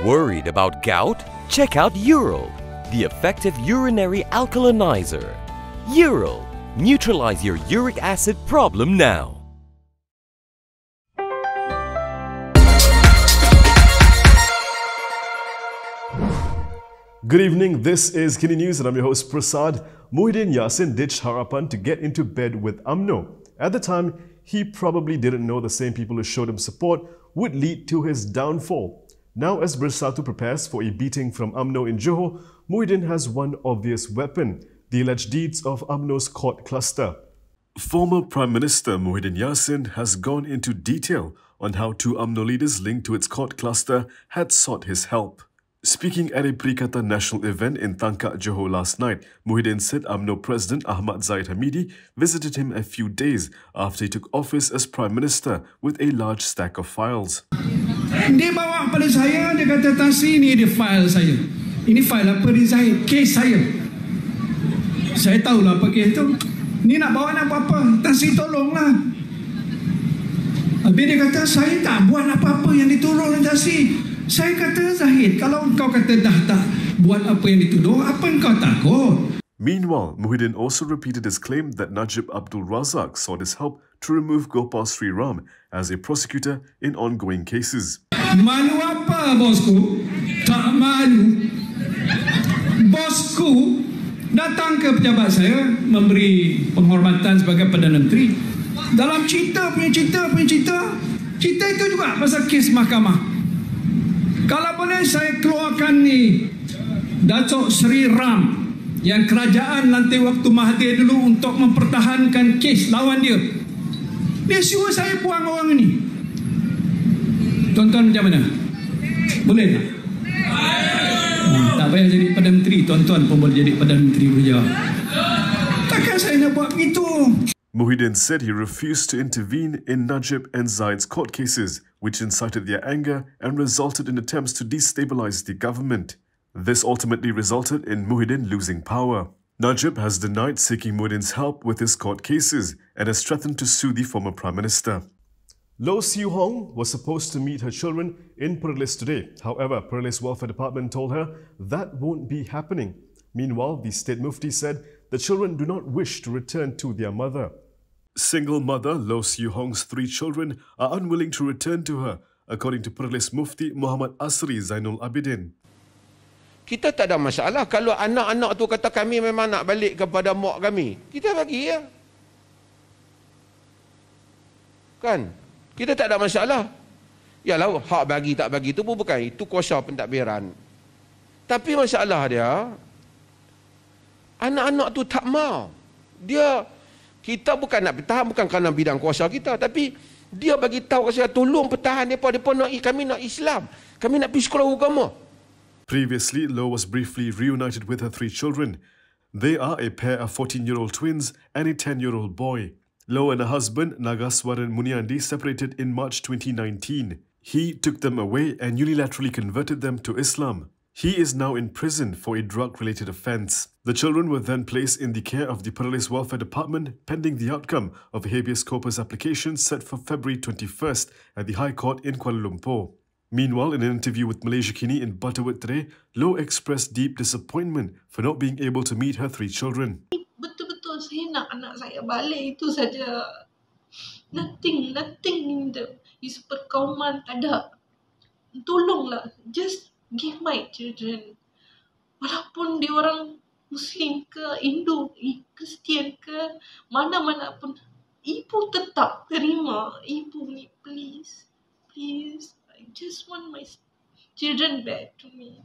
Worried about gout? Check out Ural, the effective urinary alkalinizer. Ural, neutralize your uric acid problem now. Good evening, this is KiniNews and I'm your host Prasad. Muhyiddin Yassin ditched Harapan to get into bed with Umno. At the time, he probably didn't know the same people who showed him support would lead to his downfall. Now as Bersatu prepares for a beating from Umno in Johor, Muhyiddin has one obvious weapon, the alleged deeds of Umno's court cluster. Former Prime Minister Muhyiddin Yassin has gone into detail on how two Umno leaders linked to its court cluster had sought his help. Speaking at a Perikatan national event in Tangkak, Johor last night, Muhyiddin said Umno President Ahmad Zahid Hamidi visited him a few days after he took office as Prime Minister with a large stack of files. Dia bawa pada saya, dia kata Tansi, ini dia file saya. Ini file apa dia Zahid? Kes saya. Saya tahulah apa kes itu. Ni nak bawa nak apa-apa. Tansi tolonglah. Habis dia kata, saya tak buat apa-apa yang dituduh oleh Tansi. Saya kata, Zahid, kalau engkau kata dah tak buat apa yang dituduh, apa engkau takut? Meanwhile, Muhyiddin also repeated his claim that Najib Razak sought his help to remove Gopal Sri Ram as a prosecutor in ongoing cases. Malu apa, Bossku? Tak malu. Bossku datang ke pejabat saya memberi penghormatan sebagai Perdana Menteri. Dalam cerita itu juga pasal kes mahkamah. Kalau boleh saya keluarkan ni Datuk Sri Ram yang kerajaan nanti waktu Mahathir dulu untuk mempertahankan kes lawan dia. Dia suruh saya buang orang ini. Tuan-tuan macam mana? Boleh tak? Tak payah jadi Perdana Menteri. Tuan-tuan pun boleh jadi Perdana Menteri berjawab. Takkan saya nak buat begitu? Muhyiddin said he refused to intervene in Najib and Zahid's court cases, which incited their anger and resulted in attempts to destabilize the government. This ultimately resulted in Muhyiddin losing power. Najib has denied seeking Muhyiddin's help with his court cases and has threatened to sue the former Prime Minister. Liow Tiongs was supposed to meet her children in Perlis today. However, Perlis Welfare Department told her that won't be happening. Meanwhile, the State Mufti said the children do not wish to return to their mother. Single mother Liow Tiongs' 3 children are unwilling to return to her, according to Perlis Mufti Muhammad Asri Zainul Abidin. Kita tak ada masalah kalau anak-anak tu kata kami memang nak balik kepada mak kami. Kita bagi ya. Kan? Kita tak ada masalah. Yalah, hak bagi tak bagi tu pun bukan. Itu kuasa pentadbiran. Tapi masalah dia, anak-anak tu tak mau. Kita bukan nak bertahan, bukan kerana bidang kuasa kita. Tapi dia bagi tahu saya tolong pertahan mereka. Mereka nak, kami nak Islam. Kami nak pergi sekolah agama. Previously, Liow was briefly reunited with her 3 children. They are a pair of 14-year-old twins and a 10-year-old boy. Liow and her husband, Nagaswaran Muniandi, separated in March 2019. He took them away and unilaterally converted them to Islam. He is now in prison for a drug-related offence. The children were then placed in the care of the Perlis Welfare Department pending the outcome of a habeas corpus application set for February 21st at the High Court in Kuala Lumpur. Meanwhile, in an interview with Malaysia Kini in Butterworth today, Liow expressed deep disappointment for not being able to meet her 3 children. Betul-betul saya nak anak saya balik, itu saja. Nothing in the perkauman tak ada. Tolonglah, just give my children. Walaupun dia orang Muslim ke, Hindu, Kristian ke, mana-mana pun, ibu tetap terima. Ibu ni, please. I just want my children back to me.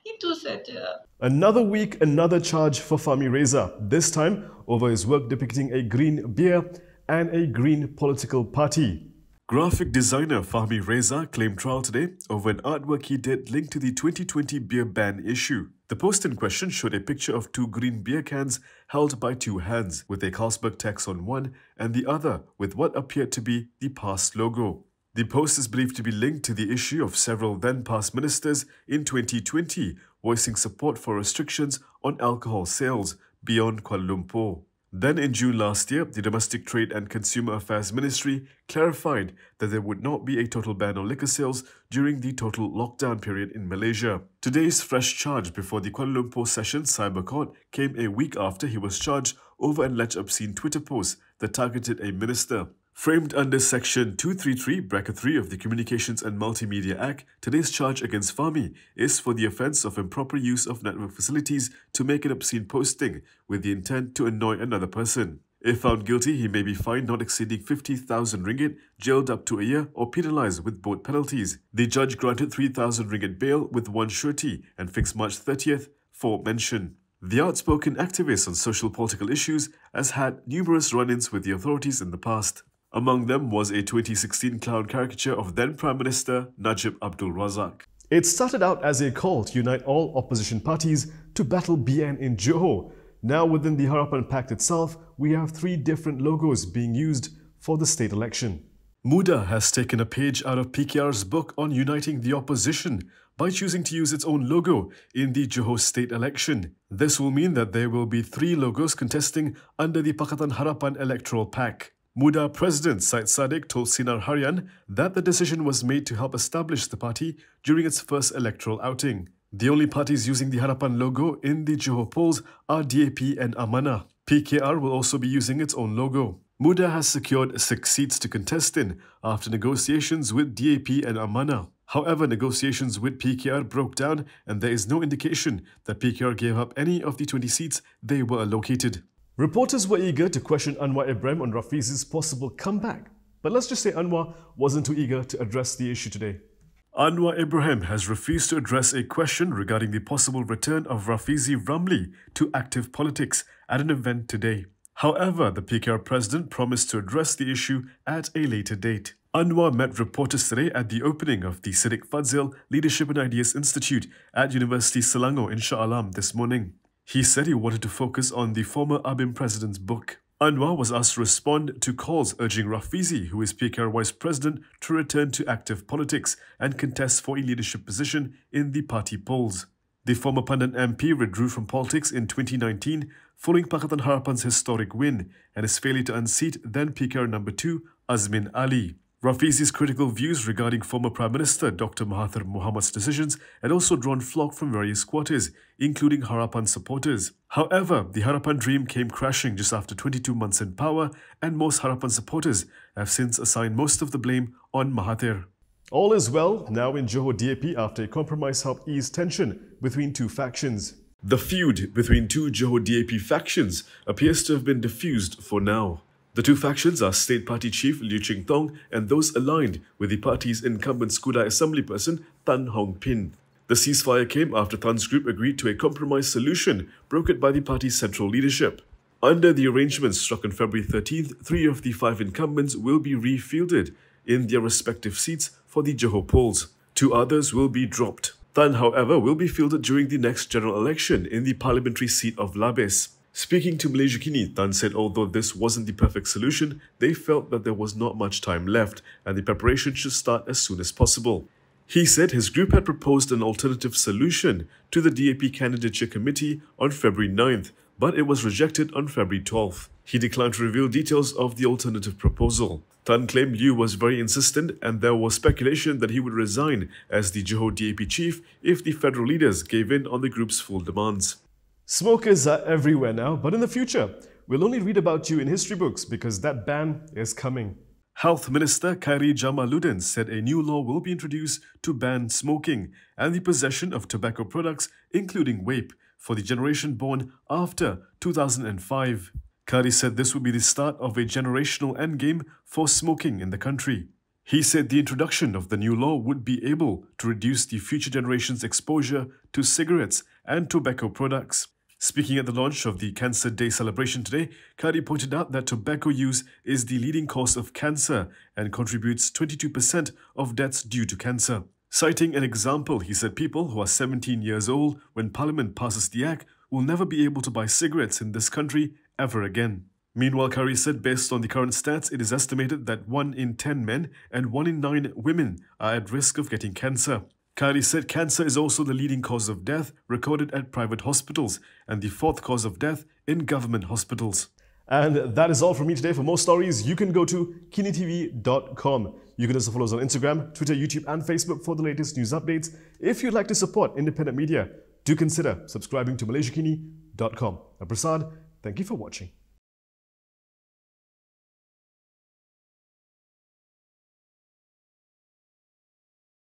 Itu saja. Another week, another charge for Fahmi Reza, this time over his work depicting a green beer and a green political party. Graphic designer Fahmi Reza claimed trial today over an artwork he did linked to the 2020 beer ban issue. The post in question showed a picture of 2 green beer cans held by 2 hands, with a Carlsberg text on one and the other with what appeared to be the PAS logo. The post is believed to be linked to the issue of several then-PAS ministers in 2020 voicing support for restrictions on alcohol sales beyond Kuala Lumpur. Then in June last year, the Domestic Trade and Consumer Affairs Ministry clarified that there would not be a total ban on liquor sales during the total lockdown period in Malaysia. Today's fresh charge before the Kuala Lumpur Sessions Cyber Court came a week after he was charged over an alleged obscene Twitter post that targeted a minister. Framed under Section 233(3) of the Communications and Multimedia Act, today's charge against Fahmi is for the offence of improper use of network facilities to make an obscene posting with the intent to annoy another person. If found guilty, he may be fined not exceeding 50,000 ringgit, jailed up to a year, or penalised with both penalties. The judge granted 3,000 ringgit bail with one surety and fixed March 30th for mention. The outspoken activist on social political issues has had numerous run-ins with the authorities in the past. Among them was a 2016 clown caricature of then Prime Minister Najib Razak. It started out as a call to unite all opposition parties to battle BN in Johor. Now within the Harapan Pact itself, we have 3 different logos being used for the state election. Muda has taken a page out of PKR's book on uniting the opposition by choosing to use its own logo in the Johor state election. This will mean that there will be 3 logos contesting under the Pakatan Harapan electoral pact. Muda President Syed Saddiq told Sinar Harian that the decision was made to help establish the party during its first electoral outing. The only parties using the Harapan logo in the Johor polls are DAP and Amanah. PKR will also be using its own logo. Muda has secured 6 seats to contest in after negotiations with DAP and Amanah. However, negotiations with PKR broke down and there is no indication that PKR gave up any of the 20 seats they were allocated. Reporters were eager to question Anwar Ibrahim on Rafizi's possible comeback, but let's just say Anwar wasn't too eager to address the issue today. Anwar Ibrahim has refused to address a question regarding the possible return of Rafizi Ramli to active politics at an event today. However, the PKR president promised to address the issue at a later date. Anwar met reporters today at the opening of the Siddiq Fadzil Leadership and Ideas Institute at University Selangor in Shah Alam this morning. He said he wanted to focus on the former ABIM president's book. Anwar was asked to respond to calls urging Rafizi, who is PKR vice president, to return to active politics and contest for a leadership position in the party polls. The former Pandan MP withdrew from politics in 2019 following Pakatan Harapan's historic win and his failure to unseat then PKR number 2 Azmin Ali. Rafizi's critical views regarding former Prime Minister Dr. Mahathir Mohamad's decisions had also drawn flock from various quarters, including Harapan supporters. However, the Harapan dream came crashing just after 22 months in power, and most Harapan supporters have since assigned most of the blame on Mahathir. All is well now in Johor DAP after a compromise helped ease tension between 2 factions. The feud between 2 Johor DAP factions appears to have been diffused for now. The 2 factions are State Party Chief Liow Tiongs and those aligned with the party's incumbent Skudai Assemblyperson Tan Hong Pin. The ceasefire came after Tan's group agreed to a compromise solution brokered by the party's central leadership. Under the arrangements struck on February 13th, 3 of the 5 incumbents will be refielded in their respective seats for the Johor polls. 2 others will be dropped. Tan, however, will be fielded during the next general election in the parliamentary seat of Labes. Speaking to Malaysia Kini, Tan said although this wasn't the perfect solution, they felt that there was not much time left and the preparation should start as soon as possible. He said his group had proposed an alternative solution to the DAP Candidature Committee on February 9th, but it was rejected on February 12th. He declined to reveal details of the alternative proposal. Tan claimed Liow was very insistent and there was speculation that he would resign as the Johor DAP chief if the federal leaders gave in on the group's full demands. Smokers are everywhere now, but in the future, we'll only read about you in history books because that ban is coming. Health Minister Khairi Jamaluddin said a new law will be introduced to ban smoking and the possession of tobacco products, including vape, for the generation born after 2005. Khairi said this would be the start of a generational endgame for smoking in the country. He said the introduction of the new law would be able to reduce the future generation's exposure to cigarettes and tobacco products. Speaking at the launch of the Cancer Day celebration today, Khairi pointed out that tobacco use is the leading cause of cancer and contributes 22% of deaths due to cancer. Citing an example, he said people who are 17 years old when Parliament passes the Act will never be able to buy cigarettes in this country ever again. Meanwhile, Khairi said based on the current stats, it is estimated that 1 in 10 men and 1 in 9 women are at risk of getting cancer. Khairi said cancer is also the leading cause of death recorded at private hospitals and the 4th cause of death in government hospitals. And that is all from me today. For more stories, you can go to KiniTV.com. You can also follow us on Instagram, Twitter, YouTube, and Facebook for the latest news updates. If you'd like to support independent media, do consider subscribing to MalaysiaKini.com. I'm Prasad. Thank you for watching.